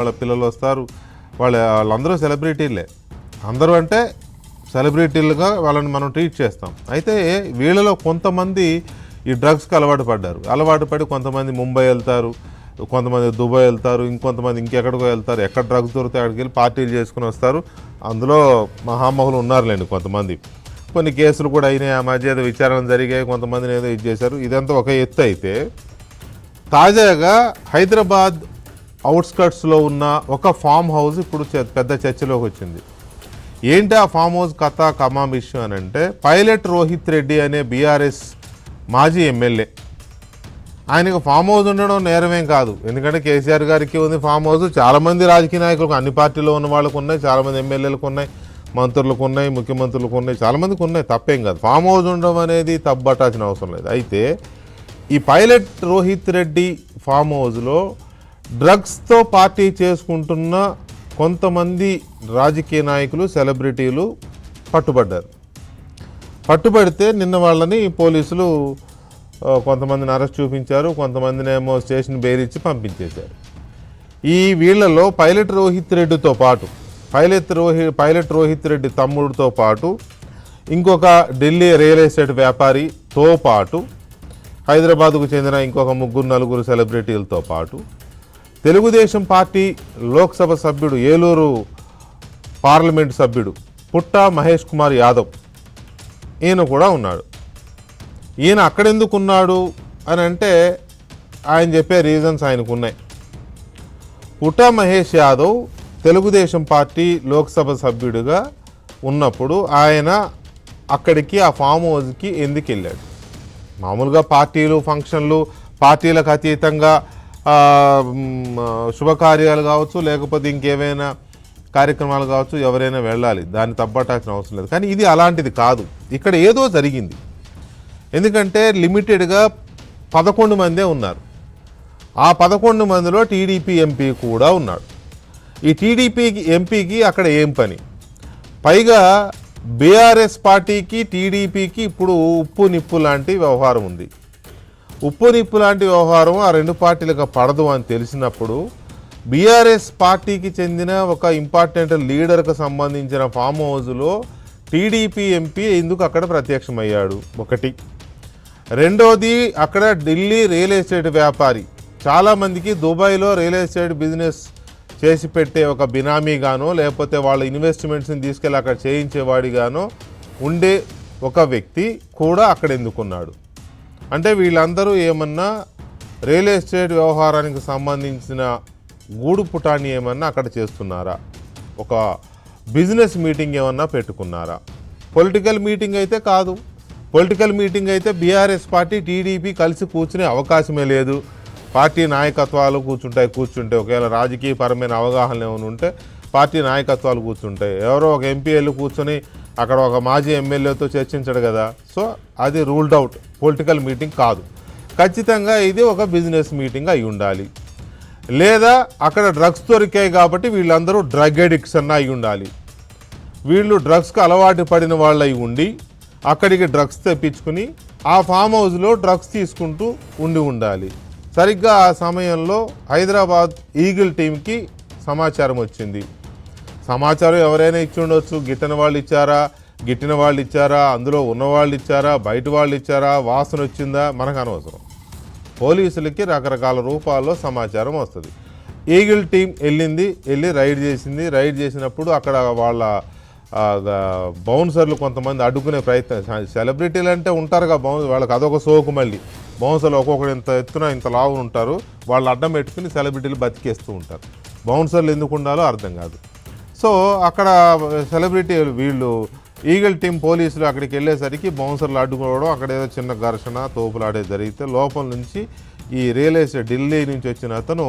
వాళ్ళ పిల్లలు వస్తారు, వాళ్ళందరూ సెలబ్రిటీలే. అందరూ అంటే సెలబ్రిటీలుగా వాళ్ళని మనం ట్రీట్ చేస్తాం. అయితే వీళ్ళలో కొంతమంది ఈ డ్రగ్స్కి అలవాటు పడి కొంతమంది ముంబై వెళ్తారు, కొంతమంది దుబాయ్ వెళ్తారు, ఇంకొంతమంది ఇంకెక్కడికో వెళ్తారు. ఎక్కడ డ్రగ్స్ దొరికితే అక్కడికి వెళ్ళి పార్టీలు చేసుకుని వస్తారు. అందులో మహామహులు ఉన్నారులేండి కొంతమంది. కొన్ని కేసులు కూడా అయినాయి, ఆ మధ్య ఏదో విచారణ జరిగాయి, కొంతమందిని ఏదో ఇది చేశారు. ఇదంతా ఒక ఎత్తు అయితే, తాజాగా హైదరాబాద్ అవుట్స్కట్స్లో ఉన్న ఒక ఫామ్ హౌస్ ఇప్పుడు పెద్ద చర్చలోకి వచ్చింది. ఏంటి ఆ ఫామ్ హౌస్ కథ కమామిషు అని అంటే, పైలట్ రోహిత్ రెడ్డి అనే బీఆర్ఎస్ మాజీ ఎమ్మెల్యే, ఆయనకు ఫామ్ హౌస్ ఉండడం నేరమేం కాదు. ఎందుకంటే కేసీఆర్ గారికి ఉంది ఫామ్ హౌస్, చాలామంది రాజకీయ నాయకులకు, అన్ని పార్టీలో ఉన్న వాళ్ళకు ఉన్నాయి, చాలామంది ఎమ్మెల్యేలకు ఉన్నాయి, మంత్రులకు ఉన్నాయి, ముఖ్యమంత్రులకు ఉన్నాయి, చాలామందికి ఉన్నాయి, తప్పేం కాదు. ఫామ్ హౌస్ ఉండడం అనేది తప్పబట్టాల్సిన అవసరం లేదు. అయితే ఈ పైలట్ రోహిత్ రెడ్డి ఫామ్ హౌస్లో డ్రగ్స్తో పార్టీ చేసుకుంటున్న కొంతమంది రాజకీయ నాయకులు, సెలబ్రిటీలు పట్టుబడితే నిన్న వాళ్ళని పోలీసులు కొంతమందిని అరెస్ట్ చూపించారు, కొంతమందినేమో స్టేషన్ బెయిల్ ఇచ్చి పంపించేశారు. ఈ వీళ్లలో పైలట్ రోహిత్ రెడ్డితో పాటు పైలట్ రోహిత్ రెడ్డి తమ్ముడితో పాటు ఇంకొక ఢిల్లీ రియల్ ఎస్టేట్ వ్యాపారితో పాటు హైదరాబాద్కు చెందిన ఇంకొక 3-4 సెలబ్రిటీలతో పాటు తెలుగుదేశం పార్టీ లోక్సభ సభ్యుడు, ఏలూరు పార్లమెంటు సభ్యుడు పుట్టా మహేష్ కుమార్ యాదవ్, ఈయన కూడా ఉన్నాడు. ఈయన అక్కడెందుకు ఉన్నాడు అని అంటే ఆయన చెప్పే రీజన్స్ ఆయనకు ఉన్నాయి. పుట్టా మహేష్ యాదవ్ తెలుగుదేశం పార్టీ లోక్సభ సభ్యుడిగా ఉన్నప్పుడు ఆయన అక్కడికి, ఆ ఫామ్ హౌస్కి ఎందుకు వెళ్ళాడు? మామూలుగా పార్టీలు, ఫంక్షన్లు, పార్టీలకు అతీతంగా శుభకార్యాలు కావచ్చు, లేకపోతే ఇంకేమైనా కార్యక్రమాలు కావచ్చు, ఎవరైనా వెళ్ళాలి, దాన్ని తప్పట్టాల్సిన అవసరం లేదు. కానీ ఇది అలాంటిది కాదు. ఇక్కడ ఏదో జరిగింది. ఎందుకంటే లిమిటెడ్గా 11 మందే ఉన్నారు. ఆ 11 మందిలో టీడీపీ ఎంపీ కూడా ఉన్నాడు. ఈ టీడీపీ ఎంపీకి అక్కడ ఏం పని? పైగా బీఆర్ఎస్ పార్టీకి, టీడీపీకి ఇప్పుడు ఉప్పు నిప్పు లాంటి వ్యవహారం ఉంది. ఉప్పు నిప్పు లాంటి వ్యవహారం ఆ రెండు పార్టీలకు పడదు అని తెలిసినప్పుడు బీఆర్ఎస్ పార్టీకి చెందిన ఒక ఇంపార్టెంట్ లీడర్కు సంబంధించిన ఫామ్ హౌస్లో టీడీపీ ఎంపీ ఎందుకు అక్కడ ప్రత్యక్షమయ్యాడు? ఒకటి. రెండోది, అక్కడ ఢిల్లీ రియల్ ఎస్టేట్ వ్యాపారి, చాలామందికి దుబాయ్లో రియల్ ఎస్టేట్ బిజినెస్ చేసి పెట్టే ఒక బినామీగానో, లేకపోతే వాళ్ళ ఇన్వెస్ట్మెంట్స్ని తీసుకెళ్ళి అక్కడ చేయించేవాడిగానో ఉండే ఒక వ్యక్తి కూడా అక్కడ ఎందుకున్నాడు? అంటే వీళ్ళందరూ ఏమన్నా రియల్ ఎస్టేట్ వ్యవహారానికి సంబంధించిన గూడు పుటాన్ని ఏమన్నా అక్కడ చేస్తున్నారా? ఒక బిజినెస్ మీటింగ్ ఏమన్నా పెట్టుకున్నారా? పొలిటికల్ మీటింగ్ అయితే కాదు. పొలిటికల్ మీటింగ్ అయితే బీఆర్ఎస్ పార్టీ, టీడీపీ కలిసి కూర్చునే అవకాశమే లేదు. పార్టీ నాయకత్వాలు కూర్చుంటాయి. ఒకవేళ రాజకీయపరమైన అవగాహన ఏమైనా ఉంటే పార్టీ నాయకత్వాలు కూర్చుంటాయి. ఎవరో ఒక ఎంపీ వెళ్ళి కూర్చొని అక్కడ ఒక మాజీ ఎమ్మెల్యేతో చర్చించడు కదా. సో అది రూల్డ్ అవుట్, పొలిటికల్ మీటింగ్ కాదు. ఖచ్చితంగా ఇది ఒక బిజినెస్ మీటింగ్ అయి ఉండాలి. లేదా అక్కడ డ్రగ్స్ దొరికాయి కాబట్టి వీళ్ళందరూ డ్రగ్ అడిక్ట్స్ అన్న అయి ఉండాలి. వీళ్ళు డ్రగ్స్కి అలవాటు పడిన వాళ్ళు అయి ఉండి అక్కడికి డ్రగ్స్ తెప్పించుకుని ఆ ఫామ్ హౌస్లో డ్రగ్స్ తీసుకుంటూ ఉండాలి. సరిగ్గా ఆ సమయంలో హైదరాబాద్ ఈగిల్ టీంకి సమాచారం వచ్చింది. సమాచారం ఎవరైనా ఇచ్చి ఉండొచ్చు. గిట్టిన వాళ్ళు ఇచ్చారా, అందులో ఉన్నవాళ్ళు ఇచ్చారా, బయట వాళ్ళు ఇచ్చారా, వాసన వచ్చిందా, మనకు అనవసరం. పోలీసులకి రకరకాల రూపాల్లో సమాచారం వస్తుంది. ఈగిల్ టీం వెళ్ళి రైడ్ చేసినప్పుడు అక్కడ వాళ్ళ బౌన్సర్లు కొంతమంది అడ్డుకునే ప్రయత్నం. సెలబ్రిటీలు అంటే ఉంటారుగా వాళ్ళకి అదొక సోకు. మళ్ళీ బౌన్సర్లు ఒక్కొక్కరు ఇంత ఎత్తున ఇంత లావు ఉంటారు, వాళ్ళు అడ్డం పెట్టుకుని సెలబ్రిటీలు బతికేస్తూ ఉంటారు. బౌన్సర్లు ఎందుకు ఉండాలో అర్థం కాదు. సో అక్కడ సెలబ్రిటీలు, వీళ్ళు ఈగిల్ టీం పోలీసులు అక్కడికి వెళ్ళేసరికి బౌన్సర్లు అడ్డుకోవడం, అక్కడ ఏదో చిన్న ఘర్షణ, తోపులాడే జరిగితే లోపల నుంచి ఈ రియల్ ఎస్టేట్ ఢిల్లీ నుంచి వచ్చిన అతను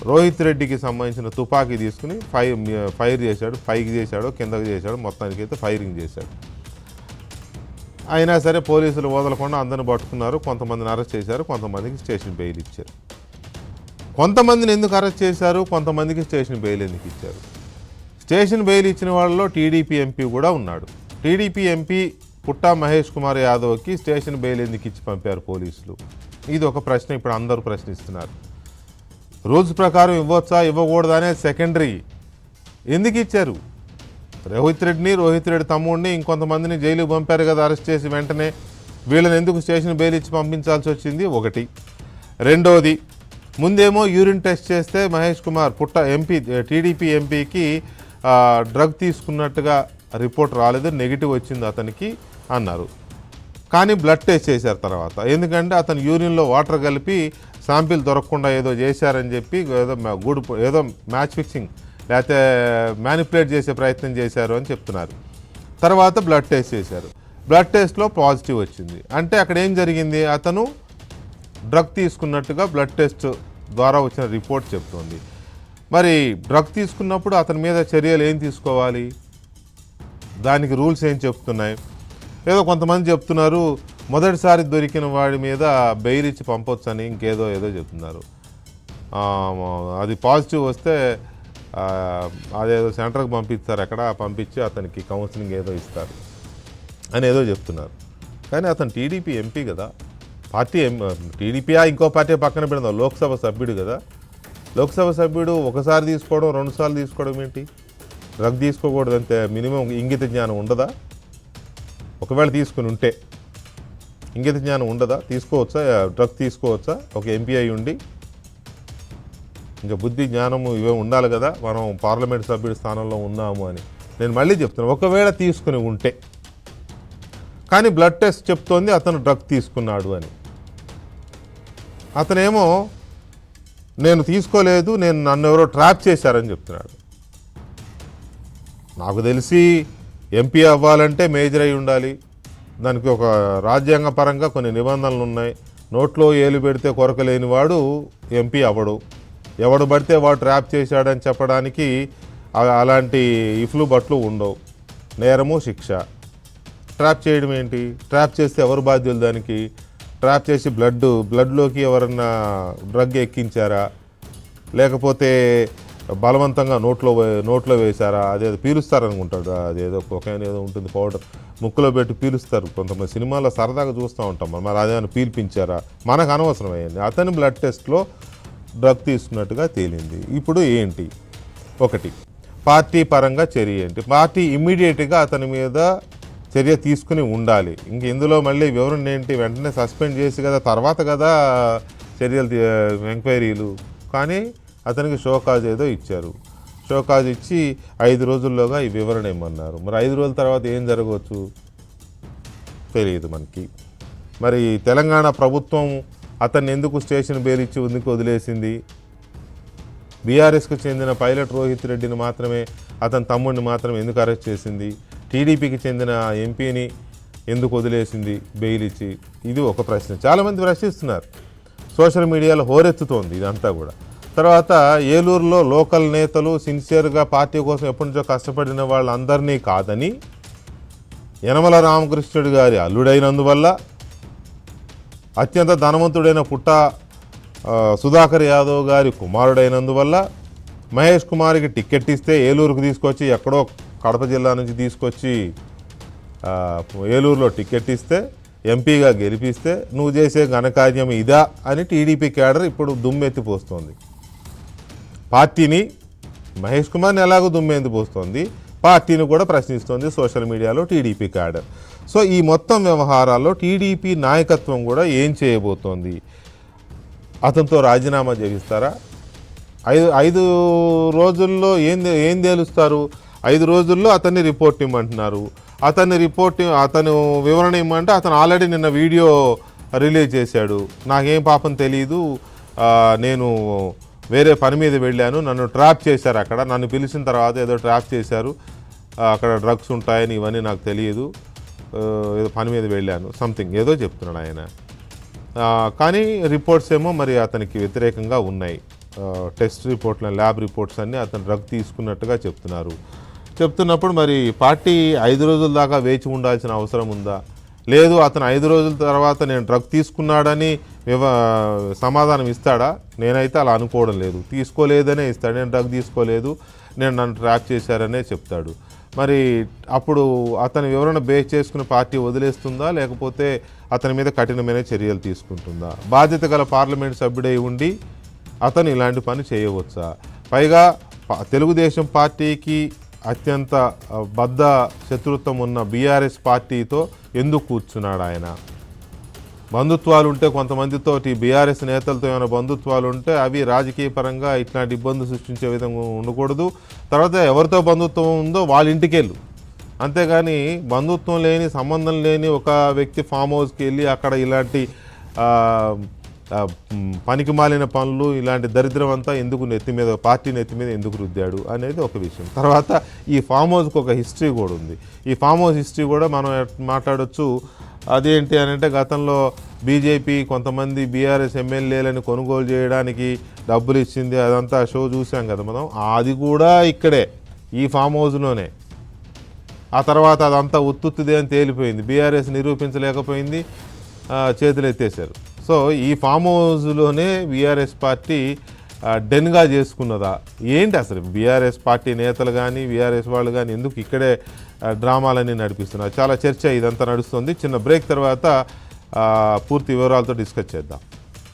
రోహిత్ రెడ్డికి సంబంధించిన తుపాకీ తీసుకుని ఫైర్ చేశాడు. పైకి చేశాడు, కిందకి చేశాడు, మొత్తానికైతే ఫైరింగ్ చేశాడు. అయినా సరే పోలీసులు వదలకుండా అందరిని పట్టుకున్నారు. కొంతమందిని అరెస్ట్ చేశారు, కొంతమందికి స్టేషన్ బెయిల్ ఇచ్చారు. కొంతమందిని ఎందుకు అరెస్ట్ చేశారు, కొంతమందికి స్టేషన్ బెయిల్ ఎందుకు ఇచ్చారు? స్టేషన్ బెయిల్ ఇచ్చిన వాళ్ళలో టీడీపీ ఎంపీ కూడా ఉన్నాడు. టీడీపీ ఎంపీ పుట్టా మహేష్ కుమార్ యాదవ్కి స్టేషన్ బెయిల్ ఎందుకు ఇచ్చి పంపారు పోలీసులు? ఇది ఒక ప్రశ్న ఇప్పుడు అందరూ ప్రశ్నిస్తున్నారు. రూల్స్ ప్రకారం ఇవ్వచ్చా ఇవ్వకూడదా అనేది సెకండరీ. ఎందుకు ఇచ్చారు? రోహిత్ రెడ్డి తమ్ముడిని ఇంకొంతమందిని జైలుకి పంపారు కదా, అరెస్ట్ చేసి వెంటనే వీళ్ళని ఎందుకు స్టేషన్ బెయిల్ ఇచ్చి పంపించాల్సి వచ్చింది ఒకటి. రెండోది, ముందేమో యూరిన్ టెస్ట్ చేస్తే మహేష్ కుమార్ ఎంపీ టీడీపీ ఎంపీకి డ్రగ్ తీసుకున్నట్టుగా రిపోర్ట్ రాలేదు, నెగిటివ్ వచ్చింది అతనికి అన్నారు. కానీ బ్లడ్ టెస్ట్ చేశారు తర్వాత, ఎందుకంటే అతను యూరిన్లో వాటర్ కలిపి శాంపిల్ దొరకకుండా ఏదో చేశారని చెప్పి ఏదో మ్యాచ్ ఫిక్సింగ్ లేకపోతే మ్యానిపులేట్ చేసే ప్రయత్నం చేశారు అని చెప్తున్నారు. తర్వాత బ్లడ్ టెస్ట్ చేశారు, బ్లడ్ టెస్ట్లో పాజిటివ్ వచ్చింది. అంటే అక్కడ ఏం జరిగింది, అతను డ్రగ్ తీసుకున్నట్టుగా బ్లడ్ టెస్ట్ ద్వారా వచ్చిన రిపోర్ట్ చెప్తోంది. మరి డ్రగ్ తీసుకున్నప్పుడు అతని మీద చర్యలు ఏం తీసుకోవాలి, దానికి రూల్స్ ఏం చెప్తున్నాయి? ఏదో కొంతమంది చెప్తున్నారు మొదటిసారి దొరికిన వాడి మీద బెయిల్ ఇచ్చి పంపొచ్చని, ఇంకేదో చెప్తున్నారు. అది పాజిటివ్ వస్తే అదేదో సెంటర్కి పంపిస్తారు, అక్కడ పంపించి అతనికి కౌన్సిలింగ్ ఏదో ఇస్తారు అని ఏదో చెప్తున్నారు. కానీ అతను టీడీపీ ఎంపీ కదా, పార్టీ టీడీపీ ఇంకో పార్టీ పక్కన పెడదాం, లోక్సభ సభ్యుడు కదా. లోక్సభ సభ్యుడు ఒకసారి తీసుకోవడం 2 సార్లు తీసుకోవడం ఏంటి? డ్రగ్ తీసుకోకూడదు అంతే మినిమం ఇంగిత జ్ఞానం ఉండదా? ఒకవేళ తీసుకుని ఉంటే ఇంగిత జ్ఞానం ఉండదా? తీసుకోవచ్చా, డ్రగ్ తీసుకోవచ్చా ఒక ఎంపీ అయి ఉండి? ఇంకా బుద్ధి జ్ఞానము ఇవే ఉండాలి కదా, మనం పార్లమెంట్ సభ్యుడి స్థానంలో ఉన్నాము అని. నేను మళ్ళీ చెప్తున్నాను, ఒకవేళ తీసుకుని ఉంటే, కానీ బ్లడ్ టెస్ట్ చెప్తోంది అతను డ్రగ్ తీసుకున్నాడు అని. అతనేమో నేను తీసుకోలేదు, నన్ను ఎవరో ట్రాప్ చేశారని చెప్తున్నాడు. నాకు తెలిసి ఎంపీ అవ్వాలంటే మేజర్ అయి ఉండాలి, దానికి ఒక రాజ్యాంగ పరంగా కొన్ని నిబంధనలు ఉన్నాయి. నోట్లో ఏలు పెడితే కొరకలేని వాడు ఎంపీ అవ్వడు. ఎవడు పడితే వాడు ట్రాప్ చేశాడని చెప్పడానికి అలాంటి ఇఫ్లు బట్లు ఉండవు. నేరము శిక్ష. ట్రాప్ చేయడం ఏంటి? ట్రాప్ చేస్తే ఎవరు బాధ్యులు దానికి? ట్రాప్ చేసి బ్లడ్లోకి ఎవరన్నా డ్రగ్ ఎక్కించారా, లేకపోతే బలవంతంగా నోట్లో వేశారా? అదేదో పీలుస్తారనుకుంటాడు, అదేదో కొకైన్ ఏదో ఉంటుంది పౌడర్, ముక్కులో పెట్టి పీలుస్తారు కొంతమంది, సినిమాలో సరదాగా చూస్తూ ఉంటాం. మరి అదేమైనా పీల్పించారా? మనకు అనవసరం అయ్యింది. అతని బ్లడ్ టెస్ట్లో డ్రగ్ తీసుకున్నట్టుగా తేలింది. ఇప్పుడు ఏంటి? ఒకటి, పార్టీ పరంగా చర్య ఏంటి? పార్టీ ఇమ్మీడియట్గా అతని మీద చర్య తీసుకుని ఉండాలి. ఇంక ఇందులో మళ్ళీ వివరణ ఏంటి? వెంటనే సస్పెండ్ చేసి కదా, తర్వాత కదా చర్యలు ఎంక్వైరీలు. కానీ అతనికి షోకాజ్ ఏదో ఇచ్చారు, షోకాజ్ ఇచ్చి 5 రోజుల్లోగా ఈ వివరణ ఇమ్మన్నారు. మరి 5 రోజుల తర్వాత ఏం జరగవచ్చు తెలియదు మనకి. మరి తెలంగాణ ప్రభుత్వం అతన్ని ఎందుకు స్టేషన్ బెయిల్ ఇచ్చి ఎందుకు వదిలేసింది? బీఆర్ఎస్కు చెందిన పైలట్ రోహిత్ రెడ్డిని మాత్రమే, అతని తమ్ముడిని మాత్రమే ఎందుకు అరెస్ట్ చేసింది? టీడీపీకి చెందిన ఎంపీని ఎందుకు వదిలేసింది బెయిల్ ఇచ్చి? ఇది ఒక ప్రశ్న. చాలామంది ప్రశ్నిస్తున్నారు, సోషల్ మీడియాలో హోరెత్తుతోంది ఇదంతా కూడా. తర్వాత ఏలూరులో లోకల్ నేతలు సిన్సియర్గా పార్టీ కోసం ఎప్పటి నుంచో కష్టపడిన వాళ్ళందరినీ కాదని, యనమల రామకృష్ణుడు గారి అల్లుడైనందువల్ల, అత్యంత ధనవంతుడైన సుధాకర్ యాదవ్ గారి కుమారుడైనందువల్ల మహేష్ కుమార్కి టికెట్ ఇస్తే ఏలూరుకు తీసుకొచ్చి, ఎక్కడో కడప జిల్లా నుంచి తీసుకొచ్చి ఏలూరులో టికెట్ ఇస్తే, ఎంపీగా గెలిపిస్తే నువ్వు చేసే ఘనకార్యం ఇదా అని టీడీపీ క్యాడర్ ఇప్పుడు దుమ్మెత్తిపోస్తోంది. పార్టీని, మహేష్ కుమార్ని ఎలాగో దుమ్మెత్తిపోస్తోంది, పార్టీని కూడా ప్రశ్నిస్తోంది సోషల్ మీడియాలో టీడీపీ క్యాడర్. సో ఈ మొత్తం వ్యవహారాల్లో టీడీపీ నాయకత్వం కూడా ఏం చేయబోతోంది? అతనితో రాజీనామా చేయిస్తారా? 5 రోజుల్లో ఏం తేలుస్తారు? 5 రోజుల్లో అతన్ని రిపోర్ట్ ఇమ్మంటున్నారు. అతను వివరణ ఇమ్మంటే అతను ఆల్రెడీ నిన్న వీడియో రిలీజ్ చేశాడు. నాకేం పాపం తెలియదు, నేను వేరే పని మీద వెళ్ళాను, నన్ను ట్రాప్ చేశారు, అక్కడ నన్ను పిలిచిన తర్వాత ఏదో ట్రాప్ చేశారు, అక్కడ డ్రగ్స్ ఉంటాయని ఇవన్నీ నాకు తెలియదు, ఏదో పని మీద వెళ్ళాను, సంథింగ్ ఏదో చెప్తున్నాడు ఆయన. కానీ రిపోర్ట్స్ ఏమో మరి అతనికి వ్యతిరేకంగా ఉన్నాయి. టెస్ట్ రిపోర్ట్ల ల్యాబ్ రిపోర్ట్స్ అన్నీ అతను డ్రగ్ తీసుకున్నట్టుగా చెప్తున్నప్పుడు మరి పార్టీ 5 రోజుల దాకా వేచి ఉండాల్సిన అవసరం ఉందా? లేదు, అతను 5 రోజుల తర్వాత నేను డ్రగ్ తీసుకున్నాడని సమాధానం ఇస్తాడా? నేనైతే అలా అనుకోవడం లేదు. తీసుకోలేదనే ఇస్తాడు, నేను డ్రగ్ తీసుకోలేదు, నన్ను ట్రాప్ చేశారనే చెప్తాడు. మరి అప్పుడు అతని వివరణ బేస్ చేసుకుని పార్టీ వదిలేస్తుందా, లేకపోతే అతని మీద కఠినమైన చర్యలు తీసుకుంటుందా? బాధ్యత గల పార్లమెంట్ సభ్యుడై ఉండి అతను ఇలాంటి పని చేయవచ్చా? పైగా తెలుగుదేశం పార్టీకి అత్యంత బద్ధ శత్రుత్వం ఉన్న బీఆర్ఎస్ పార్టీతో ఎందుకు కూర్చున్నాడు ఆయన? బంధుత్వాలు ఉంటే కొంతమందితో బీఆర్ఎస్ నేతలతో ఏమైనా బంధుత్వాలు ఉంటే అవి రాజకీయ పరంగా ఇట్లాంటి ఇబ్బందులు సృష్టించే విధంగా ఉండకూడదు. తర్వాత ఎవరితో బంధుత్వం ఉందో వాళ్ళ ఇంటికి వెళ్ళు, అంతేగాని బంధుత్వం లేని సంబంధం లేని ఒక వ్యక్తి ఫామ్ హౌస్కి వెళ్ళి అక్కడ ఇలాంటి పనికి మాలిన పనులు ఇలాంటి దరిద్రం అంతా ఎందుకు పార్టీ నెత్తి మీద ఎందుకు రుద్దాడు అనేది ఒక విషయం. తర్వాత ఈ ఫామ్ హౌస్కి ఒక హిస్టరీ కూడా ఉంది. ఈ ఫామ్ హౌస్ హిస్టరీ కూడా మనం మాట్లాడొచ్చు. అదేంటి అని అంటే గతంలో బీజేపీ కొంతమంది బీఆర్ఎస్ ఎమ్మెల్యేలను కొనుగోలు చేయడానికి డబ్బులు ఇచ్చింది, అదంతా షో చూసాం కదా మనం. అది కూడా ఇక్కడే ఈ ఫామ్ హౌస్లోనే. ఆ తర్వాత అదంతా ఉత్తుత్తుదే అని తేలిపోయింది, బీఆర్ఎస్ నిరూపించలేకపోయింది, చేతులు ఎత్తేశారు. సో ఈ ఫామ్ హౌస్లోనే బీఆర్ఎస్ పార్టీ డెన్గా చేసుకున్నదా ఏంటి? అసలు బీఆర్ఎస్ పార్టీ నేతలు కానీ బీఆర్ఎస్ వాళ్ళు కానీ ఎందుకు ఇక్కడే డ్రామాలన్నీ నడిపిస్తున్నారు? చాలా చర్చ ఇదంతా నడుస్తుంది. చిన్న బ్రేక్ తర్వాత పూర్తి వివరాలతో డిస్కస్ చేద్దాం.